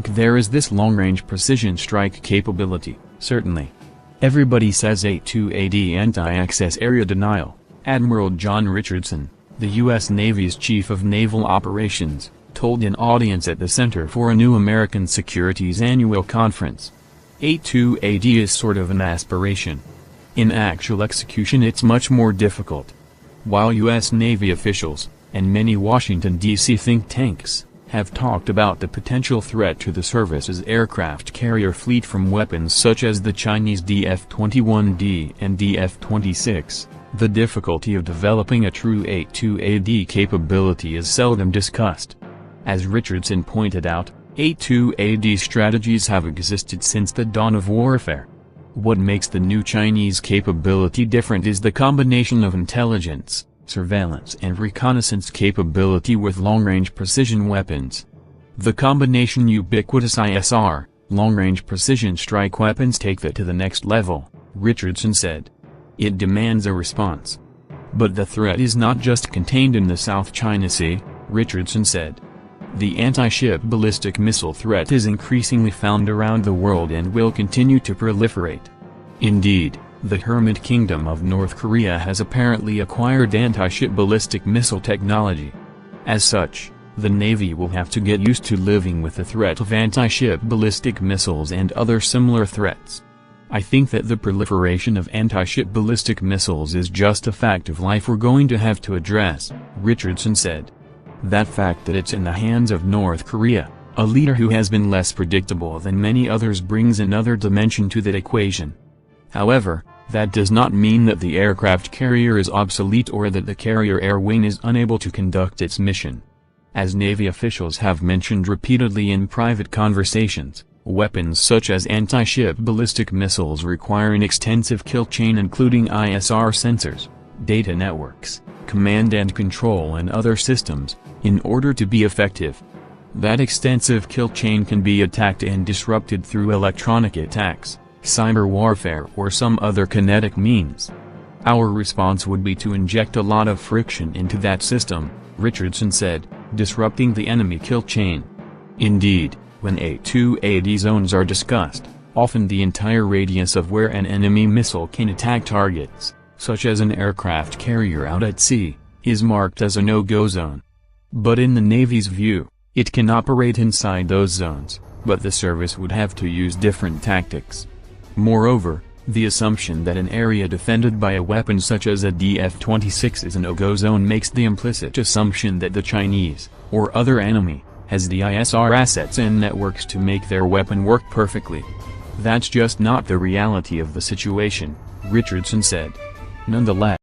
there is this long-range precision strike capability, certainly. Everybody says A2AD anti-access area denial. Admiral John Richardson, the U.S. Navy's Chief of Naval Operations, told an audience at the Center for a New American Security's annual conference. A2AD is sort of an aspiration. In actual execution it's much more difficult. While U.S. Navy officials, and many Washington, D.C. think tanks, have talked about the potential threat to the service's aircraft carrier fleet from weapons such as the Chinese DF-21D and DF-26, the difficulty of developing a true A2AD capability is seldom discussed. As Richardson pointed out, A2AD strategies have existed since the dawn of warfare. What makes the new Chinese capability different is the combination of intelligence, surveillance and reconnaissance capability with long-range precision weapons. The combination ubiquitous ISR, long-range precision strike weapons take that to the next level, Richardson said. It demands a response. But the threat is not just contained in the South China Sea, Richardson said. The anti-ship ballistic missile threat is increasingly found around the world and will continue to proliferate. Indeed, the Hermit Kingdom of North Korea has apparently acquired anti-ship ballistic missile technology. As such, the Navy will have to get used to living with the threat of anti-ship ballistic missiles and other similar threats. I think that the proliferation of anti-ship ballistic missiles is just a fact of life we're going to have to address, Richardson said. That fact that it's in the hands of North Korea, a leader who has been less predictable than many others, brings another dimension to that equation. However, that does not mean that the aircraft carrier is obsolete or that the carrier air wing is unable to conduct its mission. As Navy officials have mentioned repeatedly in private conversations, weapons such as anti-ship ballistic missiles require an extensive kill chain including ISR sensors, data networks, command and control and other systems, in order to be effective. That extensive kill chain can be attacked and disrupted through electronic attacks, cyber warfare or some other kinetic means. Our response would be to inject a lot of friction into that system, Richardson said, disrupting the enemy kill chain. Indeed, when A2AD zones are discussed, often the entire radius of where an enemy missile can attack targets, such as an aircraft carrier out at sea, is marked as a no-go zone. But in the Navy's view, it can operate inside those zones, but the service would have to use different tactics. Moreover, the assumption that an area defended by a weapon such as a DF-26 is a no-go zone makes the implicit assumption that the Chinese, or other enemy, has the ISR assets and networks to make their weapon work perfectly. That's just not the reality of the situation, Richardson said. Nonetheless,